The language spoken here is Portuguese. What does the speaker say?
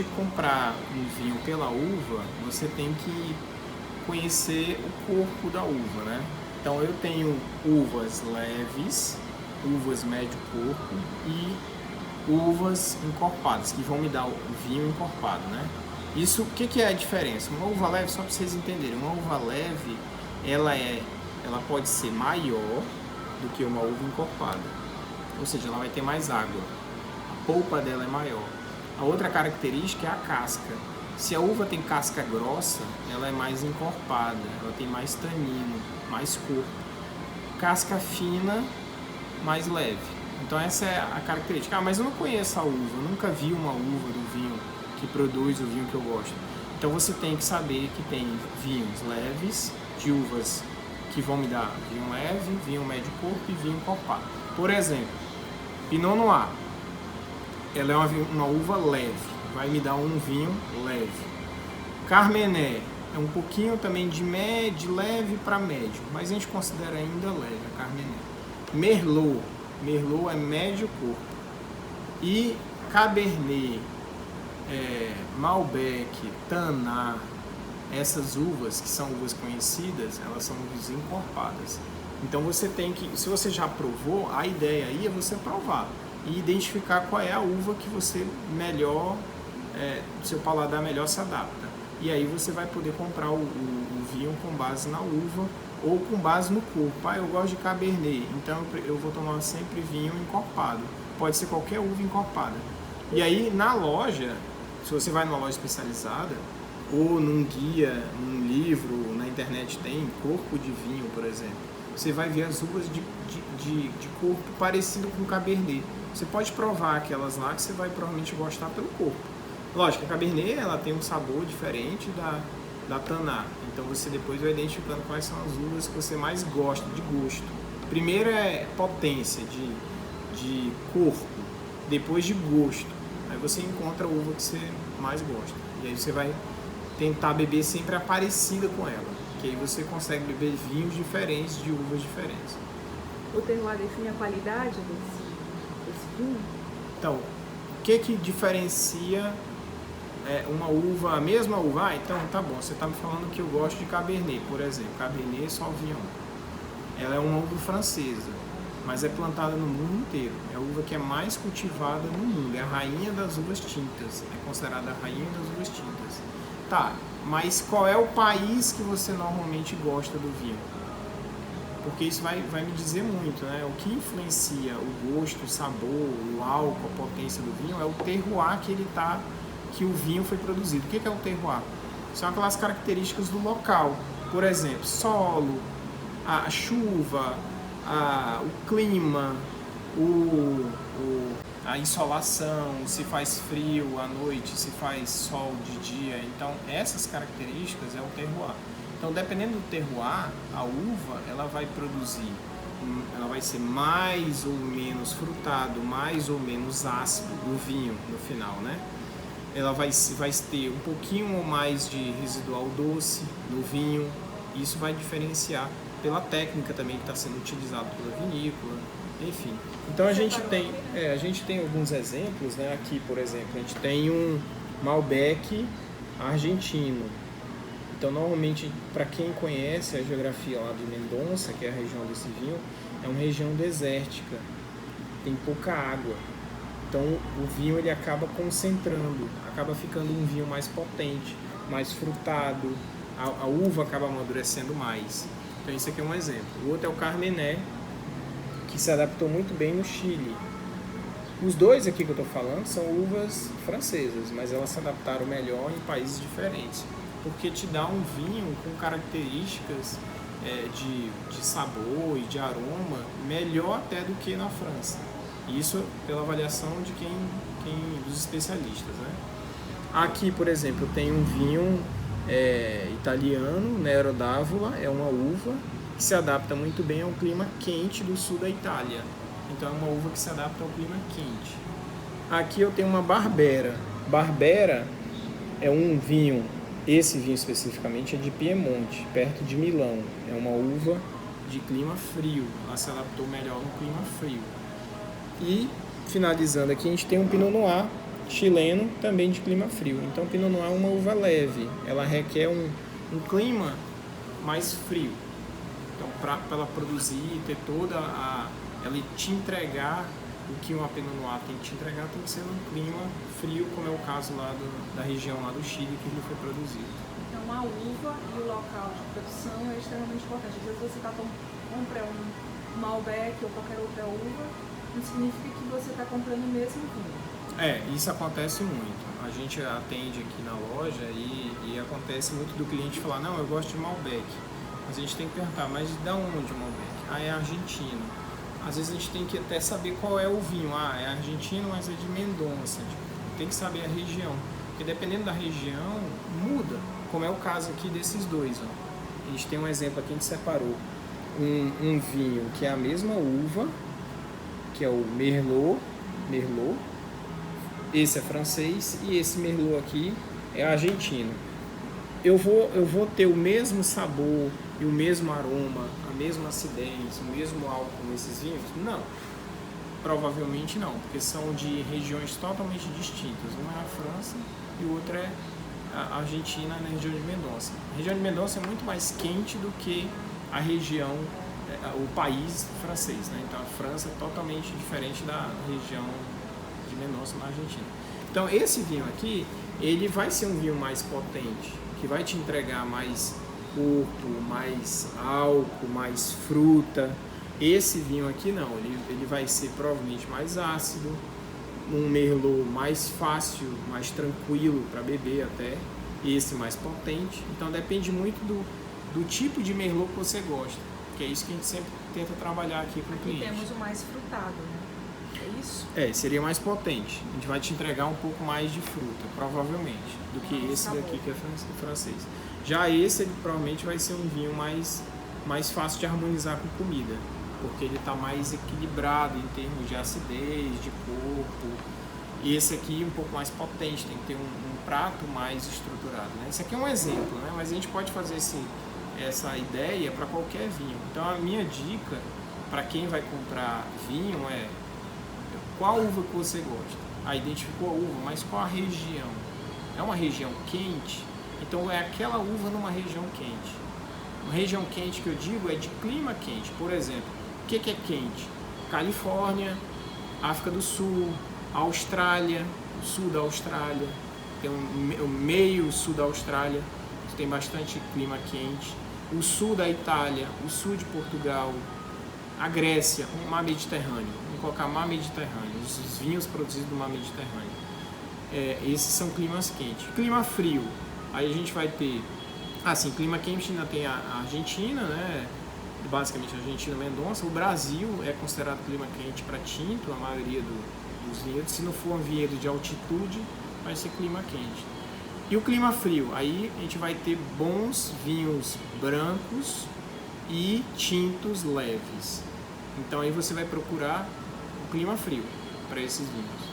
gente comprar um vinho pela uva, você tem que conhecer o corpo da uva, né? Então eu tenho uvas leves, uvas médio corpo e uvas encorpadas, que vão me dar o vinho encorpado, né? Isso, o que é a diferença? Uma uva leve, só para vocês entenderem, uma uva leve, ela pode ser maior do que uma uva encorpada, ou seja, ela vai ter mais água, a polpa dela é maior. A outra característica é a casca. Se a uva tem casca grossa, ela é mais encorpada, ela tem mais tanino, mais corpo. Casca fina, mais leve. Então essa é a característica. Ah, mas eu não conheço a uva, eu nunca vi uma uva do vinho que produz o vinho que eu gosto. Então você tem que saber que tem vinhos leves, de uvas que vão me dar vinho leve, vinho médio corpo e vinho encorpado. Por exemplo, Pinot Noir, ela é uma uva leve, vai me dar um vinho leve. Carmené é um pouquinho também de leve para médio, mas a gente considera ainda leve a Carmené. Merlot é médio corpo. E Cabernet, Malbec, Tanat, essas uvas que são uvas conhecidas, elas são uvas encorpadas. Então você tem que, se você já provou, a ideia aí é você provar e identificar qual é a uva que você melhor, seu paladar melhor se adapta. E aí você vai poder comprar o vinho com base na uva ou com base no corpo. Ah, eu gosto de Cabernet, então eu vou tomar sempre vinho encorpado. Pode ser qualquer uva encorpada. E aí na loja, se você vai numa loja especializada, ou num guia, num livro, na internet tem corpo de vinho, por exemplo, você vai ver as uvas de corpo parecido com Cabernet. Você pode provar aquelas lá que você vai provavelmente gostar pelo corpo. Lógico, a Cabernet ela tem um sabor diferente da Tanat, então você depois vai identificando quais são as uvas que você mais gosta de gosto. Primeiro é potência de corpo, depois de gosto. Aí você encontra a uva que você mais gosta. E aí você vai tentar beber sempre a parecida com ela, que aí você consegue beber vinhos diferentes de uvas diferentes. O terroir define a qualidade desse vinho? Então, o que diferencia uma uva, a mesma uva? Ah, então tá bom, você está me falando que eu gosto de Cabernet, por exemplo, Cabernet Sauvignon. Ela é uma uva francesa, mas é plantada no mundo inteiro. É a uva que é mais cultivada no mundo, é a rainha das uvas tintas, é considerada a rainha das uvas tintas. Tá, mas qual é o país que você normalmente gosta do vinho? Porque isso vai me dizer muito, né? O que influencia o gosto, o sabor, o álcool, a potência do vinho é o terroir que o vinho foi produzido. O que é o terroir? São aquelas características do local. Por exemplo, solo, a chuva, o clima, a insolação, se faz frio à noite, se faz sol de dia. Então, essas características é o terroir. Então, dependendo do terroir, a uva ela vai produzir, ela vai ser mais ou menos frutado, mais ou menos ácido o vinho no final, né? Ela vai ter um pouquinho ou mais de residual doce no vinho. Isso vai diferenciar pela técnica também que está sendo utilizada pela vinícola, enfim. Então a gente tem alguns exemplos, né? Aqui, por exemplo, a gente tem um Malbec argentino. Então, normalmente, para quem conhece a geografia lá de Mendonça, que é a região desse vinho, é uma região desértica, tem pouca água. Então, o vinho ele acaba concentrando, acaba ficando um vinho mais potente, mais frutado, a uva acaba amadurecendo mais. Então, esse aqui é um exemplo. O outro é o Carmené, que se adaptou muito bem no Chile. Os dois aqui que eu estou falando são uvas francesas, mas elas se adaptaram melhor em países diferentes, porque te dá um vinho com características de sabor e de aroma melhor até do que na França. Isso pela avaliação de dos especialistas, né? Aqui, por exemplo, tem um vinho italiano, Nero d'Avola, é uma uva que se adapta muito bem ao clima quente do sul da Itália. Então é uma uva que se adapta ao clima quente. Aqui eu tenho uma Barbera. Barbera é um vinho, esse vinho especificamente é de Piemonte, perto de Milão. É uma uva de clima frio, ela se adaptou melhor no clima frio. E finalizando aqui, a gente tem um Pinot Noir chileno, também de clima frio. Então, Pinot Noir é uma uva leve, ela requer um clima mais frio. Então, para ela produzir, ter toda ela te entregar o que uma Pinot Noir tem que te entregar, tem que ser num clima frio, como é o caso lá da região lá do Chile que ele foi produzido. Então, a uva e o local de produção é extremamente importante. Às vezes você compra um Malbec ou qualquer outra uva, não significa que você está comprando o mesmo vinho. Isso acontece muito. A gente atende aqui na loja e acontece muito do cliente falar, não, eu gosto de Malbec. Mas a gente tem que perguntar, mas de onde o Malbec? É argentino. Às vezes a gente tem que até saber qual é o vinho. É argentino, mas é de Mendonça. Tem que saber a região. Porque dependendo da região, muda. Como é o caso aqui desses dois. Ó. A gente tem um exemplo aqui, a gente separou um vinho que é a mesma uva, que é o Merlot. Esse é francês e esse Merlot aqui é argentino. Eu vou ter o mesmo sabor e o mesmo aroma, a mesma acidez, o mesmo álcool nesses vinhos? Não. Provavelmente não, porque são de regiões totalmente distintas. Uma é a França e o outro é a Argentina, na região de Mendonça. A região de Mendonça é muito mais quente do que a região, o país francês, né? Então a França é totalmente diferente da região de Mendonça, na Argentina. Então esse vinho aqui, ele vai ser um vinho mais potente, que vai te entregar mais corpo, mais álcool, mais fruta. Esse vinho aqui não, ele vai ser provavelmente mais ácido, um Merlot mais fácil, mais tranquilo para beber até, esse mais potente. Então depende muito do tipo de Merlot que você gosta, que é isso que a gente sempre tenta trabalhar aqui com o cliente. Temos o mais frutado, né? É isso? Seria mais potente. A gente vai te entregar um pouco mais de fruta, provavelmente, do que esse daqui que é francês. Já esse, ele provavelmente vai ser um vinho mais fácil de harmonizar com comida, porque ele está mais equilibrado em termos de acidez, de corpo. E esse aqui um pouco mais potente, tem que ter um prato mais estruturado, né? Esse aqui é um exemplo, né? Mas a gente pode fazer essa ideia para qualquer vinho. Então a minha dica para quem vai comprar vinho é qual uva que você gosta. Identificou a uva, mas qual a região? É uma região quente? Então é aquela uva numa região quente. Uma região quente que eu digo é de clima quente. Por exemplo, o que é quente? Califórnia, África do Sul, Austrália, o sul da Austrália, tem o meio sul da Austrália, que tem bastante clima quente. O sul da Itália, o sul de Portugal, a Grécia, o mar Mediterrâneo. Vamos colocar mar Mediterrâneo, os vinhos produzidos no mar Mediterrâneo. Esses são climas quentes. Clima frio, aí a gente vai ter, clima quente ainda tem a Argentina, né? Basicamente a Argentina, Mendonça. O Brasil é considerado clima quente para tinto, a maioria dos vinhedos. Se não for um vinhedo de altitude, vai ser clima quente. E o clima frio, aí a gente vai ter bons vinhos brancos e tintos leves. Então aí você vai procurar o clima frio para esses vinhos.